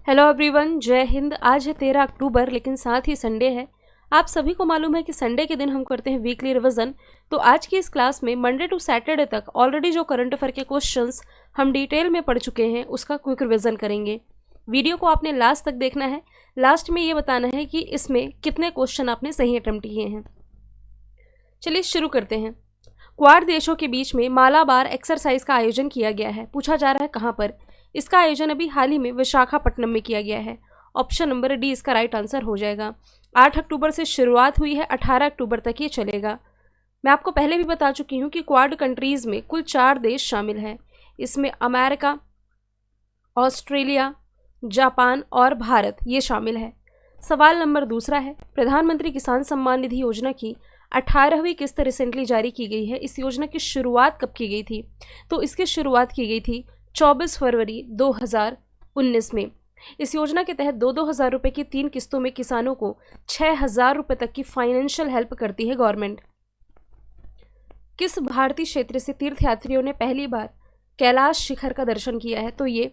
Hello everyone, जय हिंद। आज है 13 अक्टूबर, लेकिन साथ ही संडे है। आप सभी को मालूम है कि संडे के दिन हम करते हैं वीकली रिवीजन। तो आज की इस क्लास में मंडे टू सैटरडे तक ऑलरेडी जो करंट अफेयर के क्वेश्चंस हम डिटेल में पढ़ चुके हैं उसका क्विक रिवीजन करेंगे। वीडियो को आपने लास्ट तक देखना है। लास्ट में ये बताना है कि इसमें कितने क्वेश्चन आपने सही अटेम्प्ट किए हैं। चलिए शुरू करते हैं। क्वाड देशों के बीच में मालाबार एक्सरसाइज का आयोजन किया गया है। पूछा जा रहा है कहाँ पर। इसका आयोजन अभी हाल ही में विशाखापट्टनम में किया गया है। ऑप्शन नंबर डी इसका राइट आंसर हो जाएगा। 8 अक्टूबर से शुरुआत हुई है, 18 अक्टूबर तक ये चलेगा। मैं आपको पहले भी बता चुकी हूँ कि क्वाड कंट्रीज में कुल 4 देश शामिल हैं। इसमें अमेरिका, ऑस्ट्रेलिया, जापान और भारत ये शामिल है। सवाल नंबर दूसरा है, प्रधानमंत्री किसान सम्मान निधि योजना की 18वीं किस्त रिसेंटली जारी की गई है। इस योजना की शुरुआत कब की गई थी? तो इसकी शुरुआत की गई थी 24 फरवरी 2019 में। इस योजना के तहत 2-2 हज़ार रुपये की 3 किस्तों में किसानों को 6,000 रुपये तक की फाइनेंशियल हेल्प करती है गवर्नमेंट। किस भारतीय क्षेत्र से तीर्थयात्रियों ने पहली बार कैलाश शिखर का दर्शन किया है? तो ये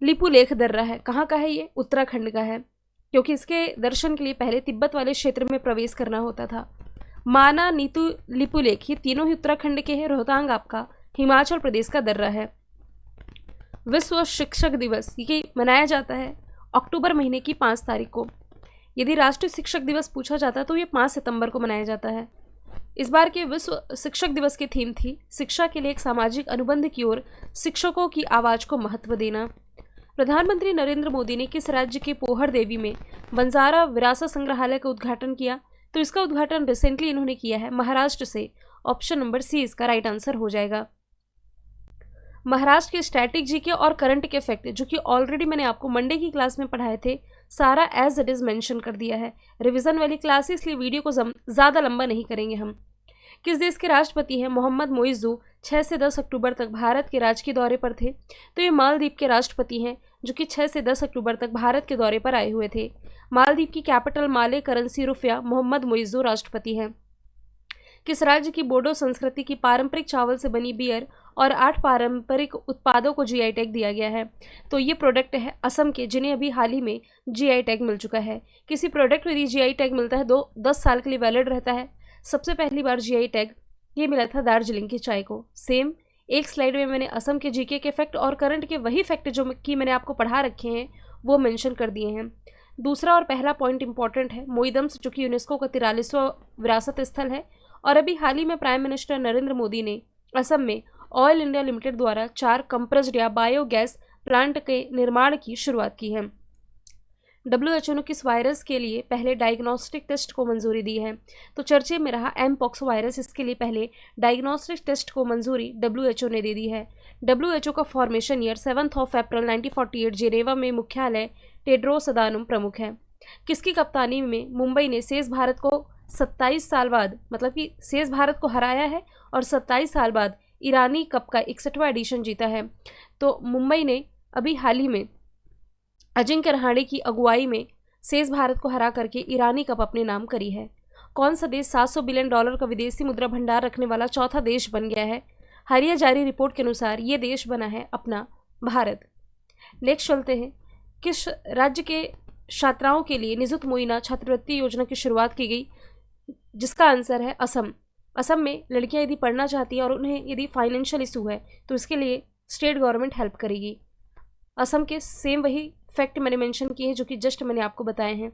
लिपुलेख दर्रा है। कहाँ का है ये? उत्तराखंड का है, क्योंकि इसके दर्शन के लिए पहले तिब्बत वाले क्षेत्र में प्रवेश करना होता था। माना, नीतू, लिपुलेख ये तीनों ही उत्तराखंड के हैं। रोहतांग आपका हिमाचल प्रदेश का दर्रा है। विश्व शिक्षक दिवस ये मनाया जाता है अक्टूबर महीने की 5 तारीख को। यदि राष्ट्रीय शिक्षक दिवस पूछा जाता तो ये 5 सितंबर को मनाया जाता है। इस बार के विश्व शिक्षक दिवस की थीम थी शिक्षा के लिए एक सामाजिक अनुबंध की ओर शिक्षकों की आवाज को महत्व देना। प्रधानमंत्री नरेंद्र मोदी ने किस राज्य के पोहर देवी में बंजारा विरासत संग्रहालय का उद्घाटन किया? तो इसका उद्घाटन रिसेंटली इन्होंने किया है महाराष्ट्र से। ऑप्शन नंबर सी इसका राइट आंसर हो जाएगा। महाराष्ट्र के स्टैटिक जीके और करंट के फैक्ट जो कि ऑलरेडी मैंने आपको मंडे की क्लास में पढ़ाए थे, सारा एज इट इज मेंशन कर दिया है। रिवीजन वाली क्लास है, इसलिए वीडियो को ज़्यादा लंबा नहीं करेंगे हम। किस देश के राष्ट्रपति हैं मोहम्मद मोइज़ू 6 से 10 अक्टूबर तक भारत के राजकीय दौरे पर थे? तो ये मालदीव के राष्ट्रपति हैं जो कि 6 से 10 अक्टूबर तक भारत के दौरे पर आए हुए थे। मालदीव की कैपिटल माले, करेंसी रुपया। मोहम्मद मोइज़ू राष्ट्रपति हैं। किस राज्य की बोडो संस्कृति की पारंपरिक चावल से बनी बियर और 8 पारंपरिक उत्पादों को जीआई टैग दिया गया है? तो ये प्रोडक्ट है असम के, जिन्हें अभी हाल ही में जीआई टैग मिल चुका है। किसी प्रोडक्ट को यदि जीआई टैग मिलता है 10 साल के लिए वैलिड रहता है। सबसे पहली बार जीआई टैग ये मिला था दार्जिलिंग की चाय को। सेम एक स्लाइड में मैंने असम के जीके के फैक्ट और करंट के वही फैक्ट जो कि मैंने आपको पढ़ा रखे हैं वो मेंशन कर दिए हैं। दूसरा और पहला पॉइंट इंपॉर्टेंट है। मोइदम्स जो कि यूनेस्को का 43वां विरासत स्थल है। और अभी हाल ही में प्राइम मिनिस्टर नरेंद्र मोदी ने असम में ऑयल इंडिया लिमिटेड द्वारा 4 कंप्रेस्ड या बायोगैस प्लांट के निर्माण की शुरुआत की है। WHO ने किस वायरस के लिए पहले डायग्नोस्टिक टेस्ट को मंजूरी दी है? तो चर्चे में रहा एमपॉक्स वायरस। इसके लिए पहले डायग्नोस्टिक टेस्ट को मंजूरी WHO ने दे दी है। WHO का फॉर्मेशन ईयर 7 अप्रैल 1948 जेनेवा में मुख्यालय टेड्रोस अदानोम प्रमुख है। किसकी कप्तानी में मुंबई ने शेष भारत को 27 साल बाद, मतलब कि शेष भारत को हराया है और 27 साल बाद ईरानी कप का 61वां एडिशन जीता है? तो मुंबई ने अभी हाल ही में अजिंक्य रहाणे की अगुवाई में शेष भारत को हरा करके ईरानी कप अपने नाम करी है। कौन सा देश $700 बिलियन का विदेशी मुद्रा भंडार रखने वाला चौथा देश बन गया है? हालिया जारी रिपोर्ट के अनुसार ये देश बना है अपना भारत। नेक्स्ट चलते हैं। किस राज्य के छात्राओं के लिए निजुत मोइना छात्रवृत्ति योजना की शुरुआत की गई? जिसका आंसर है असम। असम में लड़कियां यदि पढ़ना चाहती हैं और उन्हें यदि फाइनेंशियल इशू है तो इसके लिए स्टेट गवर्नमेंट हेल्प करेगी। असम के सेम वही फैक्ट मैंने मेंशन किए हैं जो कि जस्ट मैंने आपको बताए हैं।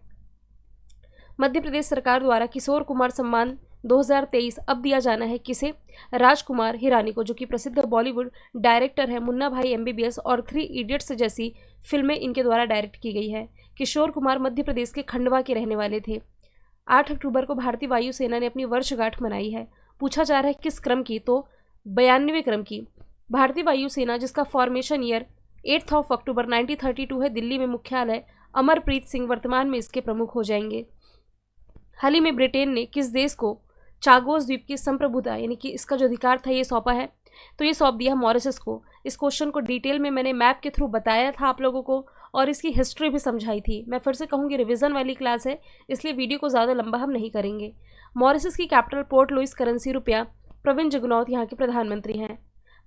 मध्य प्रदेश सरकार द्वारा किशोर कुमार सम्मान 2023 अब दिया जाना है किसे? राजकुमार हिरानी को, जो कि प्रसिद्ध बॉलीवुड डायरेक्टर है। मुन्ना भाई MBBS और 3 इडियट्स जैसी फिल्में इनके द्वारा डायरेक्ट की गई है। किशोर कुमार मध्य प्रदेश के खंडवा के रहने वाले थे। 8 अक्टूबर को भारतीय वायुसेना ने अपनी वर्षगांठ मनाई है। पूछा जा रहा है किस क्रम की? तो 92वें क्रम की। भारतीय वायुसेना जिसका फॉर्मेशन ईयर 8 अक्टूबर 1932 है, दिल्ली में मुख्यालय। अमरप्रीत सिंह वर्तमान में इसके प्रमुख हो जाएंगे। हाल ही में ब्रिटेन ने किस देश को चागोस द्वीप की संप्रभुता यानी कि इसका जो अधिकार था ये सौंपा है? तो ये सौंप दिया मॉरिशस को। इस क्वेश्चन को डिटेल में मैंने मैप के थ्रू बताया था आप लोगों को और इसकी हिस्ट्री भी समझाई थी। मैं फिर से कहूँगी रिवीजन वाली क्लास है, इसलिए वीडियो को ज़्यादा लंबा हम नहीं करेंगे। मॉरिशस की कैपिटल पोर्ट लुइस, करेंसी रुपया। प्रवीण जुगनौथ यहाँ के प्रधानमंत्री हैं।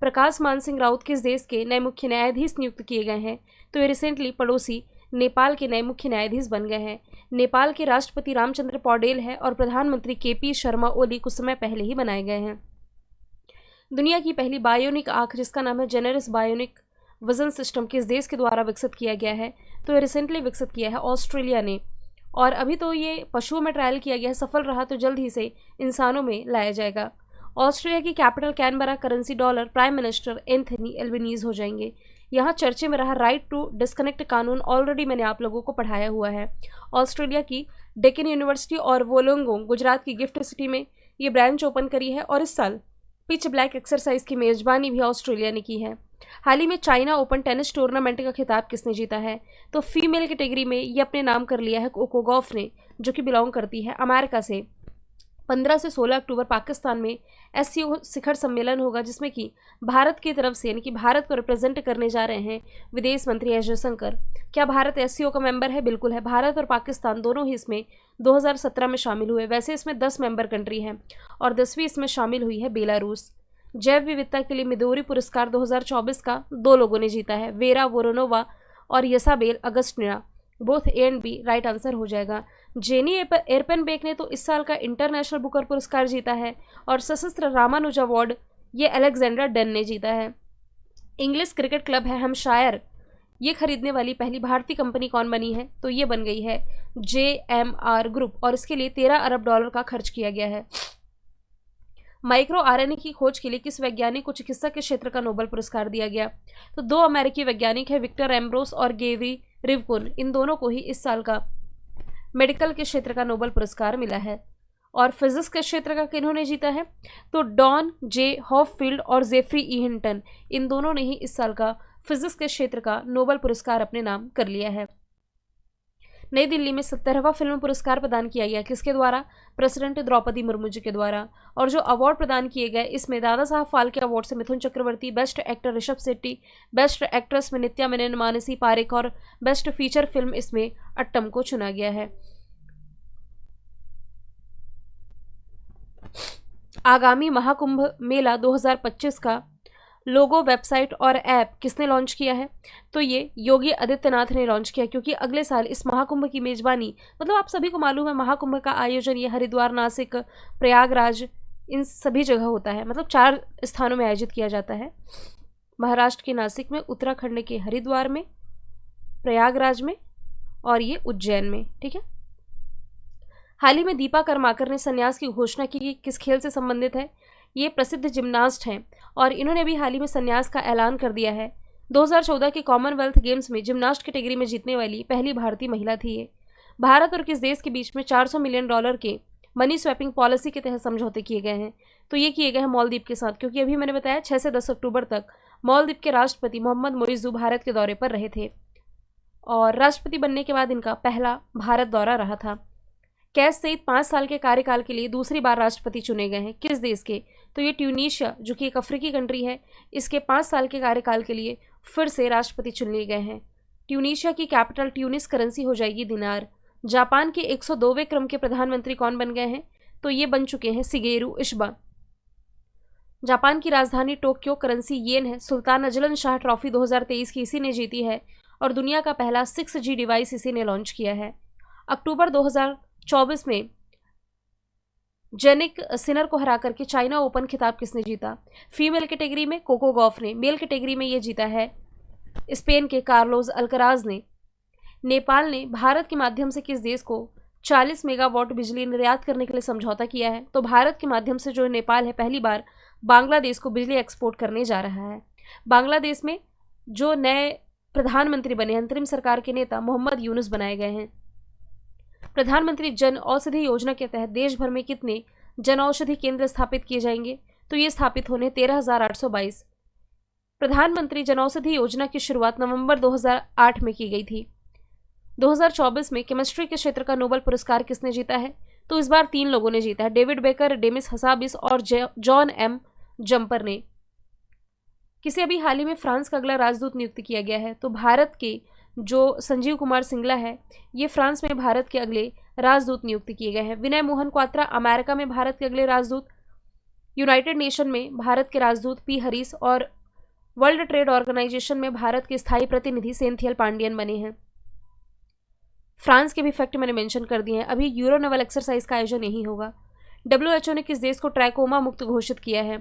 प्रकाश मान सिंह राउत किस देश के नए मुख्य न्यायाधीश नियुक्त किए गए हैं? तो ये रिसेंटली पड़ोसी नेपाल के नए मुख्य न्यायाधीश बन गए हैं। नेपाल के राष्ट्रपति रामचंद्र पौडेल है और प्रधानमंत्री केपी शर्मा ओली कुछ समय पहले ही बनाए गए हैं। दुनिया की पहली बायोनिक आंख जिसका नाम है जेनेरिस बायोनिक विजन सिस्टम किस देश के द्वारा विकसित किया गया है? तो ये रिसेंटली विकसित किया है ऑस्ट्रेलिया ने। और अभी तो ये पशुओं में ट्रायल किया गया है, सफल रहा तो जल्द ही से इंसानों में लाया जाएगा। ऑस्ट्रेलिया की capital Canberra currency dollar, prime minister Anthony Albanese हो जाएंगे। यहाँ चर्चे में रहा राइट टू डिस्कनेक्ट कानून, ऑलरेडी मैंने आप लोगों को पढ़ाया हुआ है। ऑस्ट्रेलिया की डेक्कन यूनिवर्सिटी और वोलोंगोंग गुजरात की गिफ्ट सिटी में ये ब्रांच ओपन करी है और इस साल पिच ब्लैक एक्सरसाइज की मेजबानी भी ऑस्ट्रेलिया ने की है। हाल ही में चाइना ओपन टेनिस टूर्नामेंट का खिताब किसने जीता है? तो फीमेल कैटेगरी में ये अपने नाम कर लिया है कोको गॉफ ने, जो कि बिलोंग करती है अमेरिका से। 15 से 16 अक्टूबर पाकिस्तान में एससीओ शिखर सम्मेलन होगा, जिसमें कि भारत की तरफ से यानी कि भारत को रिप्रेजेंट करने जा रहे हैं विदेश मंत्री एस जयशंकर। क्या भारत एससीओ का मेंबर है? बिल्कुल है। भारत और पाकिस्तान दोनों ही इसमें 2017 में शामिल हुए। वैसे इसमें 10 मेंबर कंट्री हैं और 10वीं इसमें शामिल हुई है बेलारूस। जैव विविधता के लिए मिदोरी पुरस्कार 2024 का 2 लोगों ने जीता है, वेरा वोरोनोवा और Isabel Agustina. Both A and B right answer हो जाएगा। जेनी एरपेनबेक ने तो इस साल का इंटरनेशनल बुकर पुरस्कार जीता है और सशस्त्र रामानुज अवार्ड ये अलेक्जेंडर डन ने जीता है। इंग्लिश क्रिकेट क्लब है हैम्पशायर, ये खरीदने वाली पहली भारतीय कंपनी कौन बनी है? तो ये बन गई है JMR ग्रुप और इसके लिए 13 अरब डॉलर का खर्च किया गया है। माइक्रो आरएनए की खोज के लिए किस वैज्ञानिक को चिकित्सा के क्षेत्र का नोबेल पुरस्कार दिया गया? तो 2 अमेरिकी वैज्ञानिक है, विक्टर एम्ब्रोस और गेरी रिवकुन। इन दोनों को ही इस साल का मेडिकल के क्षेत्र का नोबेल पुरस्कार मिला है। और फिजिक्स के क्षेत्र का किन्होंने जीता है? तो डॉन जे हॉफफील्ड और जेफ्री ई हिंटन, इन दोनों ने ही इस साल का फिजिक्स के क्षेत्र का नोबेल पुरस्कार अपने नाम कर लिया है। नई दिल्ली में 17वां फिल्म पुरस्कार प्रदान किया गया, किसके द्वारा? प्रेसिडेंट द्रौपदी मुर्मू जी के द्वारा। और जो अवार्ड प्रदान किए गए इसमें दादा साहब फाल्के अवार्ड से Mithun Chakraborty, best actor Rishab Shetty, best actress में नित्या मेनन, मानसी पारेख और बेस्ट फीचर फिल्म इसमें अट्टम को चुना गया है। आगामी महाकुंभ मेला 2025 का लोगो, वेबसाइट और ऐप किसने लॉन्च किया है? तो ये योगी आदित्यनाथ ने लॉन्च किया, क्योंकि अगले साल इस महाकुंभ की मेजबानी, मतलब आप सभी को मालूम है महाकुंभ का आयोजन ये हरिद्वार, नासिक, प्रयागराज इन सभी जगह होता है। मतलब 4 स्थानों में आयोजित किया जाता है, महाराष्ट्र के नासिक में, उत्तराखंड के हरिद्वार में, प्रयागराज में और ये उज्जैन में। ठीक है। हाल ही में दीपा कर्माकर ने संन्यास की घोषणा की कि किस खेल से संबंधित है? ये प्रसिद्ध जिम्नास्ट हैं और इन्होंने भी हाल ही में संन्यास का ऐलान कर दिया है। 2014 के कॉमनवेल्थ गेम्स में जिम्नास्ट कैटेगरी में जीतने वाली पहली भारतीय महिला थी ये। भारत और किस देश के बीच में $400 मिलियन के मनी स्वैपिंग पॉलिसी के तहत समझौते किए गए हैं? तो ये किए गए हैं मालदीव के साथ, क्योंकि अभी मैंने बताया 6 से 10 अक्टूबर तक मालदीव के राष्ट्रपति मोहम्मद मोइज़ू भारत के दौरे पर रहे थे और राष्ट्रपति बनने के बाद इनका पहला भारत दौरा रहा था। कैस सईद 5 साल के कार्यकाल के लिए दूसरी बार राष्ट्रपति चुने गए हैं, किस देश के? तो ये ट्यूनीशिया, जो कि एक अफ्रीकी कंट्री है, इसके 5 साल के कार्यकाल के लिए फिर से राष्ट्रपति चुन लिए गए हैं। ट्यूनीशिया की कैपिटल ट्यूनिस करेंसी हो जाएगी दिनार। जापान के 102वें क्रम के प्रधानमंत्री कौन बन गए हैं? तो ये बन चुके हैं शिगेरू इशिबा। जापान की राजधानी टोक्यो, करेंसी येन है। सुल्तान अजलन शाह ट्रॉफी 2023 की इसी ने जीती है और दुनिया का पहला 6G डिवाइस इसी ने लॉन्च किया है। अक्टूबर 2024 में जेनिक सिनर को हरा करके चाइना ओपन खिताब किसने जीता? फीमेल कैटेगरी में कोको गॉफ ने, मेल कैटेगरी में ये जीता है स्पेन के कार्लोस अल्कराज ने। नेपाल ने भारत के माध्यम से किस देश को 40 मेगावाट बिजली निर्यात करने के लिए समझौता किया है? तो भारत के माध्यम से जो नेपाल है पहली बार बांग्लादेश को बिजली एक्सपोर्ट करने जा रहा है। बांग्लादेश में जो नए प्रधानमंत्री बने, अंतरिम सरकार के नेता मोहम्मद यूनुस बनाए गए हैं। प्रधानमंत्री जन औषधि योजना के तहत देश भर में कितने जन औषधि केंद्र स्थापित किए जाएंगे? तो ये स्थापित होने 13,822। प्रधानमंत्री जन औषधि योजना की शुरुआत नवंबर 2008 में की गई थी। 2024 में केमिस्ट्री के क्षेत्र का नोबेल पुरस्कार किसने जीता है? तो इस बार 3 लोगों ने जीता है, डेविड बेकर, डेमिस हसाबिस और जॉन एम जंपर ने। किसे अभी हाल ही में फ्रांस का अगला राजदूत नियुक्त किया गया है? तो भारत के जो संजीव कुमार सिंगला है, ये फ्रांस में भारत के अगले राजदूत नियुक्त किए गए हैं। विनय मोहन क्वात्रा अमेरिका में भारत के अगले राजदूत। यूनाइटेड नेशन में भारत के राजदूत पी हरीश और वर्ल्ड ट्रेड ऑर्गेनाइजेशन में भारत के स्थायी प्रतिनिधि सेंथियल पांडियन बने हैं। फ्रांस के भी फैक्ट मैंने मेंशन कर दिए हैं। अभी यूरो नेवल एक्सरसाइज का आयोजन यही होगा। WHO ने किस देश को ट्रैकोमा मुक्त घोषित किया है?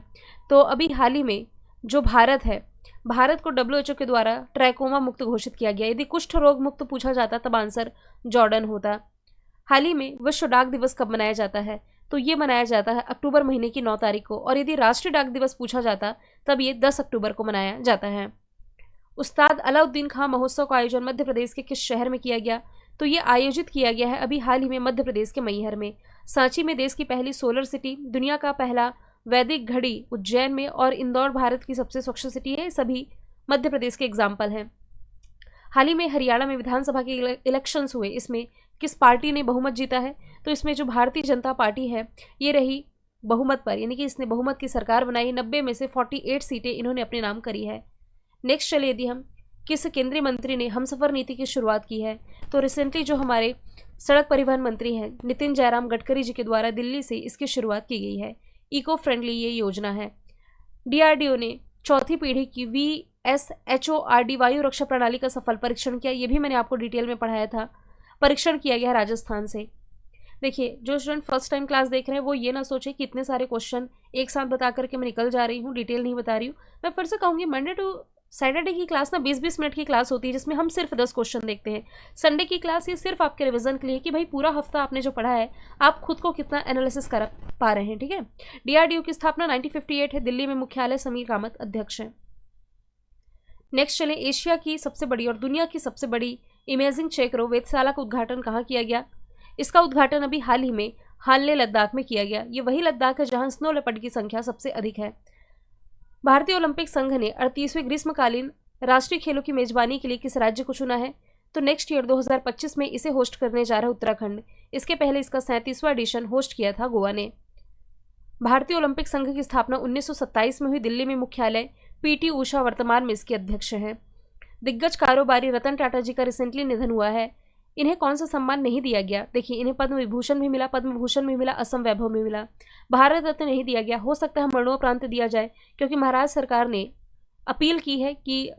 तो अभी हाल ही में जो भारत है, भारत को WHO के द्वारा ट्रैकोमा मुक्त घोषित किया गया। यदि कुष्ठ रोग मुक्त पूछा जाता तब आंसर जॉर्डन होता। हाल ही में विश्व डाक दिवस कब मनाया जाता है? तो ये मनाया जाता है अक्टूबर महीने की 9 तारीख को। और यदि राष्ट्रीय डाक दिवस पूछा जाता तब ये 10 अक्टूबर को मनाया जाता है। उस्ताद अलाउद्दीन खां महोत्सव का आयोजन मध्य प्रदेश के किस शहर में किया गया? तो ये आयोजित किया गया है अभी हाल ही में मध्य प्रदेश के मैहर में। सांची में देश की पहली सोलर सिटी, दुनिया का पहला वैदिक घड़ी उज्जैन में, और इंदौर भारत की सबसे स्वच्छ सिटी है। सभी मध्य प्रदेश के एग्जाम्पल हैं। हाल ही में हरियाणा में विधानसभा के इलेक्शंस हुए, इसमें किस पार्टी ने बहुमत जीता है? तो इसमें जो भारतीय जनता पार्टी है ये रही बहुमत पर, यानी कि इसने बहुमत की सरकार बनाई। 90 में से 48 सीटें इन्होंने अपने नाम करी है। नेक्स्ट चलिए, यदि हम किस केंद्रीय मंत्री ने हमसफर नीति की शुरुआत की है? तो रिसेंटली जो हमारे सड़क परिवहन मंत्री हैं नितिन जयराम गडकरी जी के द्वारा दिल्ली से इसकी शुरुआत की गई है। इको फ्रेंडली ये योजना है। DRDO ने चौथी पीढ़ी की VSHORD वायु रक्षा प्रणाली का सफल परीक्षण किया। ये भी मैंने आपको डिटेल में पढ़ाया था। परीक्षण किया गया राजस्थान से। देखिए, जो स्टूडेंट फर्स्ट टाइम क्लास देख रहे हैं वो ये ना सोचे कि इतने सारे क्वेश्चन एक साथ बता करके मैं निकल जा रही हूँ, डिटेल नहीं बता रही हूँ। मैं फिर से कहूँगी, मंडे टू सैटरडे की क्लास ना 20-20 मिनट की क्लास होती है जिसमें हम सिर्फ 10 क्वेश्चन देखते हैं। संडे की क्लास ये सिर्फ आपके रिवीजन के लिए कि भाई पूरा हफ्ता आपने जो पढ़ा है आप खुद को कितना एनालिसिस कर पा रहे हैं। ठीक है। DRDO की स्थापना 1958 है। दिल्ली में मुख्यालय समीर कामत अध्यक्ष हैं। नेक्स्ट चले, एशिया की सबसे बड़ी और दुनिया की सबसे बड़ी इमेजिंग चेकरो वेधशाला का उद्घाटन कहाँ किया गया? इसका उद्घाटन अभी हाल ही में हानले लद्दाख में किया गया। ये वही लद्दाख है जहाँ स्नो लेपर्ड की संख्या सबसे अधिक है। भारतीय ओलंपिक संघ ने 38वें ग्रीष्मकालीन राष्ट्रीय खेलों की मेजबानी के लिए किस राज्य को चुना है? तो नेक्स्ट ईयर 2025 में इसे होस्ट करने जा रहा है उत्तराखंड। इसके पहले इसका 37वां एडिशन होस्ट किया था गोवा ने। भारतीय ओलंपिक संघ की स्थापना 1927 में हुई। दिल्ली में मुख्यालय। PT ऊषा वर्तमान में इसके अध्यक्ष हैं। दिग्गज कारोबारी रतन टाटा जी का रिसेंटली निधन हुआ है। इन्हें कौन सा सम्मान नहीं दिया गया? देखिए, इन्हें पद्म विभूषण भी मिला, पद्म भूषण भी मिला, असम वैभव भी मिला, भारत रत्न नहीं दिया गया। हो सकता है मरणोपरांत दिया जाए, क्योंकि महाराष्ट्र सरकार ने अपील की है कि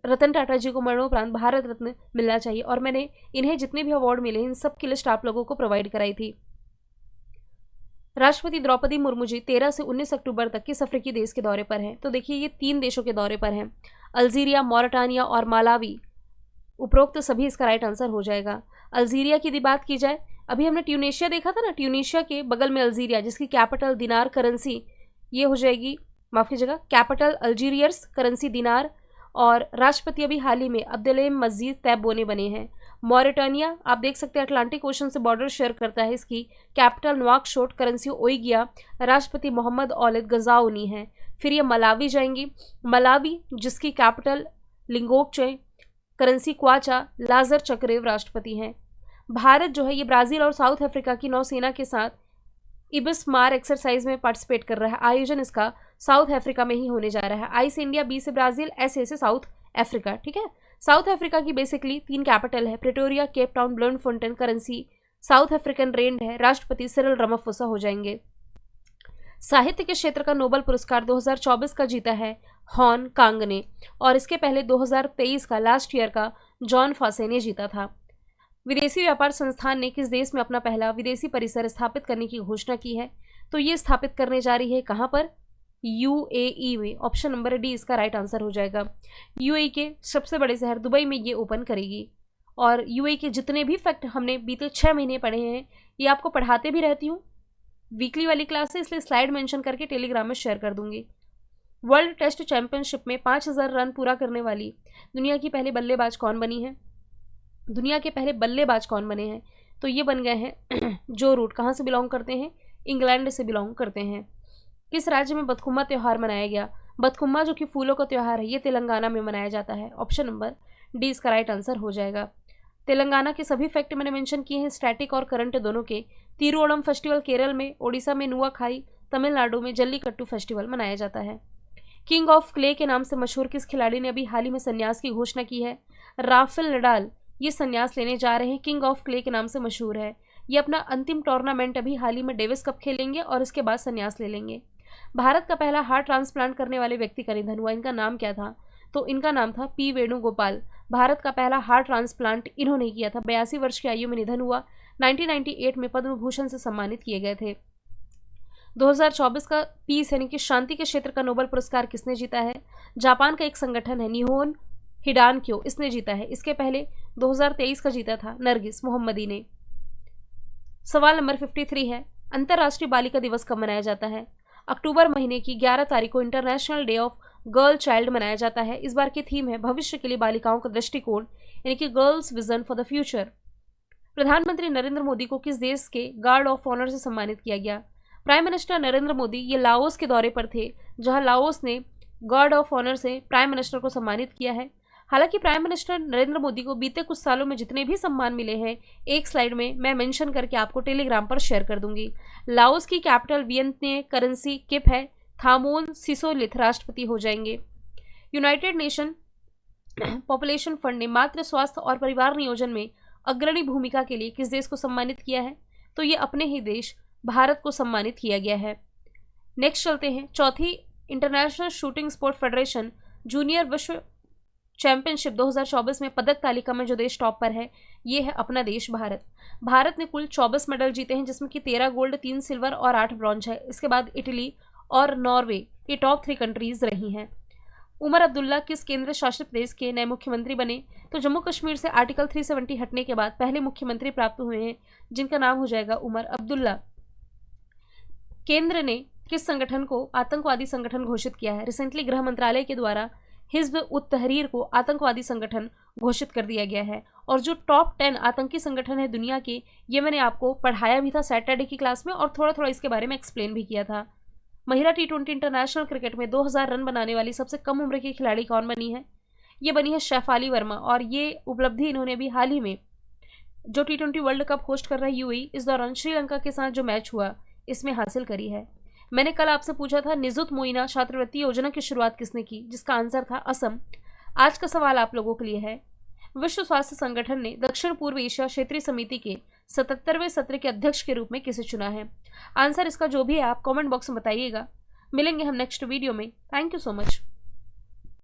रतन टाटा जी को मरणोपरांत भारत रत्न मिलना चाहिए। और मैंने इन्हें जितने भी अवार्ड मिले इन सब की लिस्ट आप लोगों को प्रोवाइड कराई थी। राष्ट्रपति द्रौपदी मुर्मू जी 13 से 19 अक्टूबर तक किस अफ्रीकी देश के दौरे पर हैं? तो देखिए, ये 3 देशों के दौरे पर हैं, अल्जीरिया, मॉरिटानिया और मालावी। उपरोक्त सभी इसका राइट आंसर हो जाएगा। अल्जीरिया की यदि बात की जाए, अभी हमने ट्यूनीशिया देखा था ना, ट्यूनीशिया के बगल में अल्जीरिया, जिसकी कैपिटल दिनार करेंसी ये हो जाएगी, माफ कीजिएगा, कैपिटल अल्जीरियर्स, करेंसी दिनार। और राष्ट्रपति अभी हाल ही में अब्देलहम मजीद तैब्बोने बने हैं। मॉरिटानिया आप देख सकते हैं अटलांटिक ओशन से बॉर्डर शेयर करता है, इसकी कैपिटल नवाकशोट, करेंसी ओइगिया, राष्ट्रपति मोहम्मद औलिद गजाउनी है। फिर ये मलावी जाएंगी, मलावी जिसकी कैपिटल लिंगोकचे, करेंसी क्वाचा, लाजर चक्रेव राष्ट्रपति हैं। भारत जो है ये ब्राज़ील और साउथ अफ्रीका की नौसेना के साथ इबिस मार एक्सरसाइज में पार्टिसिपेट कर रहा है। आयोजन इसका साउथ अफ्रीका में ही होने जा रहा है। आई से इंडिया, बी से ब्राज़ील, एस ए से साउथ अफ्रीका। ठीक है। साउथ अफ्रीका की बेसिकली 3 कैपिटल है, Pretoria, Cape Town, Bloemfontein. Currency South African rand है। राष्ट्रपति सिरिल रामाफोसा हो जाएंगे। साहित्य के क्षेत्र का नोबेल पुरस्कार 2024 का जीता है हॉन कांग ने, और इसके पहले 2023 का लास्ट ईयर का जॉन फॉसे ने जीता था। विदेशी व्यापार संस्थान ने किस देश में अपना पहला विदेशी परिसर स्थापित करने की घोषणा की है? तो ये स्थापित करने जा रही है कहाँ पर? UAE में। ऑप्शन नंबर डी इसका राइट आंसर हो जाएगा। UAE के सबसे बड़े शहर दुबई में ये ओपन करेगी। और UAE के जितने भी फैक्ट हमने बीते 6 महीने पढ़े हैं ये आपको पढ़ाते भी रहती हूँ वीकली वाली क्लास है, इसलिए स्लाइड मेंशन करके टेलीग्राम में शेयर कर दूंगी। वर्ल्ड टेस्ट चैंपियनशिप में 5000 रन पूरा करने वाली दुनिया की पहले बल्लेबाज कौन बनी है? दुनिया के पहले बल्लेबाज कौन बने हैं? तो ये बन गए हैं जो रूट। कहाँ से बिलोंग करते हैं? इंग्लैंड से बिलोंग करते हैं। किस राज्य में बथकुम्मा त्यौहार मनाया गया? बथकुम्मा जो कि फूलों का त्यौहार है ये तेलंगाना में मनाया जाता है। ऑप्शन नंबर डी इसका राइट आंसर हो जाएगा। तेलंगाना के सभी फैक्ट मैंने मेंशन किए हैं, स्टैटिक और करंट दोनों के। तिरुओणम फेस्टिवल केरल में, ओडिशा में नुआखाई, तमिलनाडु में जल्लीकट्टू फेस्टिवल मनाया जाता है। किंग ऑफ क्ले के नाम से मशहूर किस खिलाड़ी ने अभी हाल ही में संन्यास की घोषणा की है? राफेल नडाल ये संन्यास लेने जा रहे हैं, किंग ऑफ क्ले के नाम से मशहूर है। ये अपना अंतिम टूर्नामेंट अभी हाल ही में डेविस कप खेलेंगे और इसके बाद संन्यास ले लेंगे। भारत का पहला हार्ट ट्रांसप्लांट करने वाले व्यक्ति का निधन हुआ। इनका नाम क्या था? तो इनका नाम था पी वेणुगोपाल। भारत का पहला हार्ट ट्रांसप्लांट इन्होंने किया था। 82 वर्ष की आयु में निधन हुआ। 1998 में पद्म भूषण से सम्मानित किए गए थे। 2024 का पीस यानी कि शांति के क्षेत्र का नोबेल पुरस्कार किसने जीता है? जापान का एक संगठन है निहोन हिडानक्यो, इसने जीता है। इसके पहले 2023 का जीता था नरगिस मोहम्मदी ने। सवाल नंबर 53 है, अंतर्राष्ट्रीय बालिका दिवस कब मनाया जाता है? अक्टूबर महीने की 11 तारीख को international day of girl child मनाया जाता है। इस बार की थीम है भविष्य के लिए बालिकाओं का दृष्टिकोण यानी कि girls vision for the future. प्रधानमंत्री नरेंद्र मोदी को किस देश के गार्ड ऑफ ऑनर से सम्मानित किया गया? प्राइम मिनिस्टर नरेंद्र मोदी ये लाओस के दौरे पर थे, जहां लाओस ने गार्ड ऑफ ऑनर से प्राइम मिनिस्टर को सम्मानित किया है। हालांकि प्राइम मिनिस्टर नरेंद्र मोदी को बीते कुछ सालों में जितने भी सम्मान मिले हैं, एक स्लाइड में मैं मेंशन करके आपको टेलीग्राम पर शेयर कर दूंगी। लाओस की कैपिटल वियंतने करेंसी किप है। थामोन सिसोलिथ राष्ट्रपति हो जाएंगे। यूनाइटेड नेशन पॉपुलेशन फंड ने मातृ स्वास्थ्य और परिवार नियोजन में अग्रणी भूमिका के लिए किस देश को सम्मानित किया है? तो ये अपने ही देश भारत को सम्मानित किया गया है। नेक्स्ट चलते हैं। चौथी international shooting sport federation junior विश्व चैंपियनशिप 2024 में पदक तालिका में जो देश टॉप पर है, ये है अपना देश भारत। भारत ने कुल 24 मेडल जीते हैं, जिसमें कि 13 गोल्ड, 3 सिल्वर और 8 ब्रॉन्ज है। इसके बाद इटली और नॉर्वे ये टॉप 3 कंट्रीज रही हैं। उमर अब्दुल्ला किस केंद्र शासित प्रदेश के नए मुख्यमंत्री बने? तो जम्मू कश्मीर से आर्टिकल 370 हटने के बाद पहले मुख्यमंत्री प्राप्त हुए हैं, जिनका नाम हो जाएगा उमर अब्दुल्ला। केंद्र ने किस संगठन को आतंकवादी संगठन घोषित किया है? रिसेंटली गृह मंत्रालय के द्वारा हिज़्ब उत तहरीर को आतंकवादी संगठन घोषित कर दिया गया है। और जो टॉप 10 आतंकी संगठन है दुनिया के, ये मैंने आपको पढ़ाया भी था सैटरडे की क्लास में और थोड़ा थोड़ा इसके बारे में एक्सप्लेन भी किया था। महिला T20 इंटरनेशनल क्रिकेट में 2000 रन बनाने वाली सबसे कम उम्र की खिलाड़ी कौन बनी है? ये बनी है शेफाली वर्मा। और ये उपलब्धि इन्होंने अभी हाल ही में जो T20 वर्ल्ड कप होस्ट कर रहा है UAE, इस दौरान श्रीलंका के साथ जो मैच हुआ इसमें हासिल करी है। मैंने कल आपसे पूछा था निजुत मोइना छात्रवृत्ति योजना की शुरुआत किसने की, जिसका आंसर था असम। आज का सवाल आप लोगों के लिए है, विश्व स्वास्थ्य संगठन ने दक्षिण पूर्व एशिया क्षेत्रीय समिति के 77वें सत्र के अध्यक्ष के रूप में किसे चुना है? आंसर इसका जो भी है आप कमेंट बॉक्स में बताइएगा। मिलेंगे हम नेक्स्ट वीडियो में। Thank you so much.